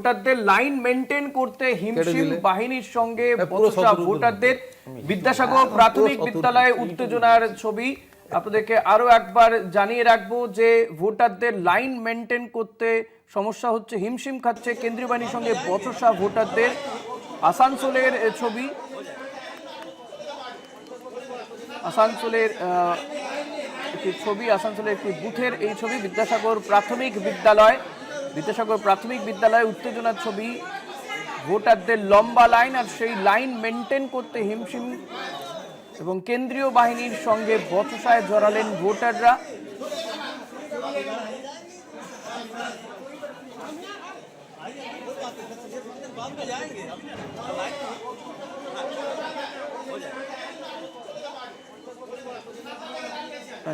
ভোটারদের line maintain করতে হিমশিম বাহিনীর সঙ্গে বচসা ভোটারদের। বিদ্যাসাগর প্রাথমিক বিদ্যালয়ে উত্তেজনার ছবি আপনাদেরকে আরো একবার জানিয়ে রাখবো যে ভোটারদের লাইন মেনটেন করতে সমস্যা হচ্ছে, হিমশিম খাচ্ছে কেন্দ্রীয় বাহিনীর সঙ্গে বচসা ভোটারদের। আসানসোলের ছবি, আসানসোলের একটি ছবি, আসানসোলের একটি বুথের এই ছবি। বিদ্যাসাগর প্রাথমিক বিদ্যালয়ে উত্তেজনার ছবি, ভোটারদের লম্বা লাইন আর সেই লাইন মেনটেন করতে হিমশিম এবং কেন্দ্রীয় বাহিনীর সঙ্গে বচসায় জড়ালেন ভোটাররা।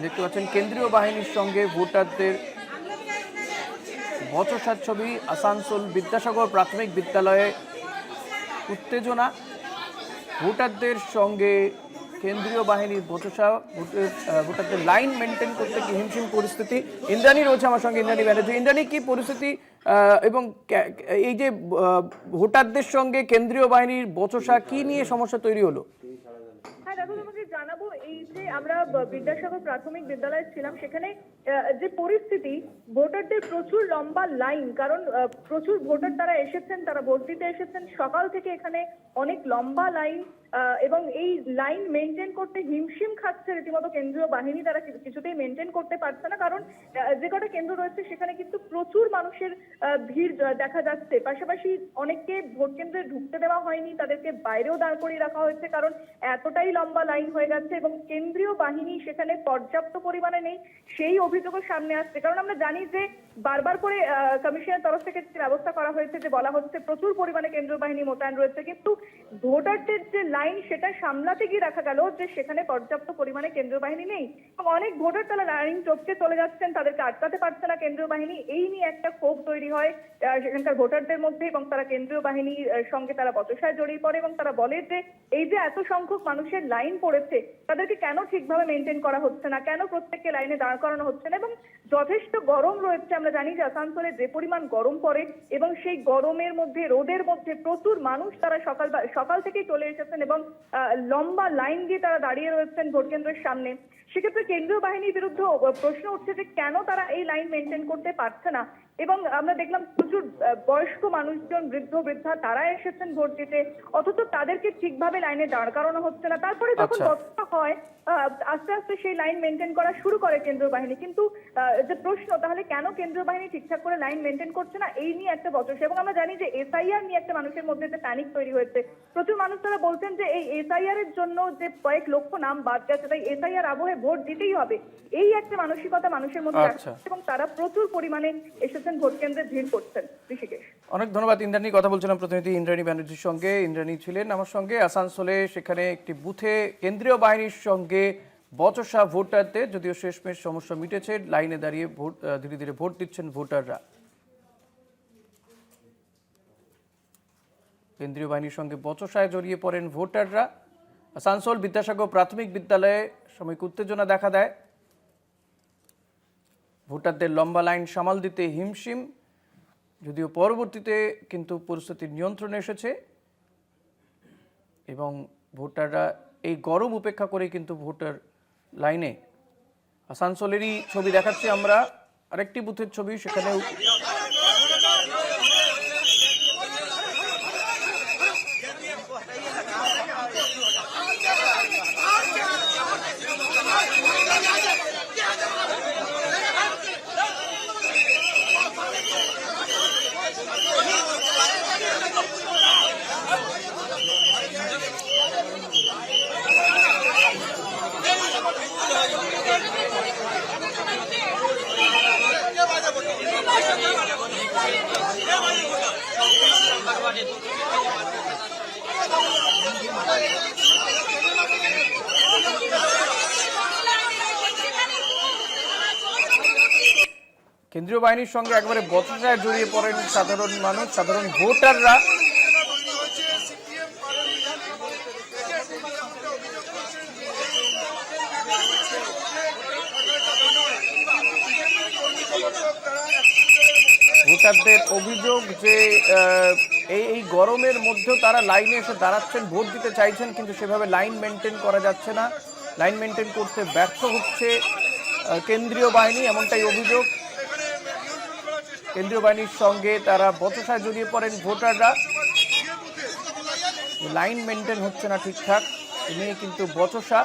দেখতে পাচ্ছেন কেন্দ্রীয় বাহিনীর সঙ্গে ভোটারদের বচসার ছবি। আসানসোল বিদ্যাসাগর প্রাথমিক বিদ্যালয়ে উত্তেজনা, ভোটারদের সঙ্গে কেন্দ্রীয় বাহিনীর বচসা, ভোটারদের লাইন মেনটেন করতে কি হিমশিম পরিস্থিতি। ইন্দ্রাণী রয়েছে আমার সঙ্গে, ইন্দ্রাণী ব্যানার্জি। ইন্দ্রাণী, কি পরিস্থিতি এবং এই যে ভোটারদের সঙ্গে কেন্দ্রীয় বাহিনীর বচসা, কি নিয়ে সমস্যা তৈরি হলো? হ্যাঁ দেখো, তোমাকে জানাবো, এই যে আমরা বিদ্যাসাগর প্রাথমিক বিদ্যালয়ে ছিলাম, সেখানে যে পরিস্থিতি, ভোটারদের প্রচুর লম্বা লাইন, কারণ প্রচুর ভোটার তারা এসেছেন, তারা ভোট দিতে এসেছেন সকাল থেকে, এখানে অনেক লম্বা লাইন, এবং এই লাইন মেনটেন করতে হিমশিম খাচ্ছে রীতিমতো কেন্দ্রীয় বাহিনী। তারা কিছুতেই মেনটেন করতে পারছে না, কারণ যে কটা কেন্দ্র রয়েছে সেখানে কিন্তু প্রচুর মানুষের ভিড় দেখা যাচ্ছে। পাশাপাশি অনেককে ভোট কেন্দ্রে ঢুকতে দেওয়া হয়নি, তাদেরকে বাইরেও দাঁড় করিয়ে রাখা হয়েছে, কারণ এতটাই লম্বা লাইন হয়ে যাচ্ছে এবং কেন্দ্রীয় বাহিনী সেখানে পর্যাপ্ত পরিমাণে নেই, সেই অভিযোগও সামনে আসছে। কারণ আমরা জানি যে বারবার করে কমিশনের তরফ থেকে ব্যবস্থা করা হয়েছে, যে বলা হচ্ছে প্রচুর পরিমাণে কেন্দ্রীয় বাহিনী মোতায়েন রয়েছে, কিন্তু ভোটারদের যে লাইন সেটা সামলাতে গিয়ে দেখা গেল যে সেখানে পর্যাপ্ত পরিমাণে কেন্দ্রীয় বাহিনী নেই এবং অনেক ভোটার তারা লাইন টপকে চলে যাচ্ছেন, তাদেরকে আটকাতে পারছে না কেন্দ্রীয় বাহিনী। এই নিয়ে একটা ক্ষোভ তৈরি হয় সেখানকার ভোটারদের মধ্যে এবং তারা কেন্দ্রীয় বাহিনীর সঙ্গে তারা বচসায় জড়িয়ে পড়ে এবং তারা বলে যে এই যে এত সংখ্যক মানুষের লাইন পড়েছে, তাদেরকে কেন ঠিকভাবে মেনটেন করা হচ্ছে না, কেন প্রত্যেককে লাইনে দাঁড় করানো হচ্ছে না। এবং যথেষ্ট গরম রয়েছে, আমরা জানি যে আসানসোলে যে পরিমাণ গরম পড়ে এবং সেই গরমের মধ্যে, রোদের মধ্যে প্রচুর মানুষ তারা সকাল থেকেই চলে এসেছেন এবং লম্বা লাইন দিয়ে তারা দাঁড়িয়ে রয়েছেন ভোট কেন্দ্রের সামনে। সেক্ষেত্রে কেন্দ্রীয় বাহিনীর বিরুদ্ধে প্রশ্ন উঠছে যে কেন তারা এই লাইন মেনটেন করতে পারছে না। এবং আমরা দেখলাম প্রচুর বয়স্ক মানুষজন, বৃদ্ধা তারা এসেছেন ভোট দিতে, অথচ তাদেরকে ঠিকভাবে লাইনে দাঁড় করানো হচ্ছে না। তারপরে যখন বচসা হয়, আস্তে আস্তে সেই লাইন মেনটেন করা শুরু করে কেন্দ্রীয় বাহিনী। কিন্তু যে প্রশ্ন, তাহলে কেন কেন্দ্রীয় বাহিনী ঠিকঠাক করে লাইন মেনটেন করছে না, এই নিয়ে একটা বচসা। এবং আমরা জানি যে এসআইআর নিয়ে একটা মানুষের মধ্যে যে প্যানিক তৈরি হয়েছে, প্রচুর মানুষ তারা বলছেন যে এই এসআইআর এর জন্য যে কয়েক লক্ষ নাম বাদ গেছে, তাই এসআইআর আবহে ভোট দিতেই হবে, এই একটা মানসিকতা মানুষের মধ্যে আছে এবং তারা প্রচুর পরিমাণে এসেছেন ভোট কেন্দ্রে, ভিড় করছেন। ঋষিকেশ, অনেক ধন্যবাদ ইন্দ্রাণী। কথা বলছিলাম প্রতিনিধি ইন্দ্রাণী ব্যানার্জির সঙ্গে। ইন্দ্রাণী ছিলেন আমার সঙ্গে আসানসোলে, সেখানে একটি বুথে কেন্দ্রীয় বাহিনীর সঙ্গে বচসা ভোটারদের। যদিও শেষমেশ সমস্যা মিটেছে, লাইনে দাঁড়িয়ে ধীরে ধীরে ভোট দিচ্ছেন ভোটাররা। কেন্দ্রীয় বাহিনীর সঙ্গে বচসায় জড়িয়ে পড়েন ভোটাররা। আসানসোল বিদ্যাসাগর প্রাথমিক বিদ্যালয়ে সাময়িক উত্তেজনা দেখা দেয়, ভোটারদের লম্বা লাইন সামাল দিতে হিমশিম, যদিও পরবর্তীতে কিন্তু পরিস্থিতির নিয়ন্ত্রণে এসেছে এবং ভোটাররা এই গরম উপেক্ষা করে কিন্তু ভোটার লাইনে। আসানসোলেরই ছবি দেখাচ্ছি আমরা, আরেকটি বুথের ছবি, সেখানেও কেন্দ্রীয় বাহিনীর সঙ্গে একবারে বচসায় জড়িয়ে পড়েন সাধারণ মানুষ, সাধারণ ভোটাররা। ভোটারদের অভিযোগ যে এই গরমের মধ্যেও তারা লাইনে এসে দাঁড়াচ্ছেন, ভোট দিতে চাইছেন, কিন্তু সেভাবে লাইন মেনটেন করা যাচ্ছে না, লাইন মেনটেন করতে ব্যর্থ হচ্ছে কেন্দ্রীয় বাহিনী, এমনটাই অভিযোগ। কেন্দ্রীয় বাহিনীর সঙ্গে তারা বচসায় জড়িয়ে পড়েন ভোটাররা, লাইন মেনটেন হচ্ছে না ঠিকঠাক, এ নিয়ে কিন্তু বচসা।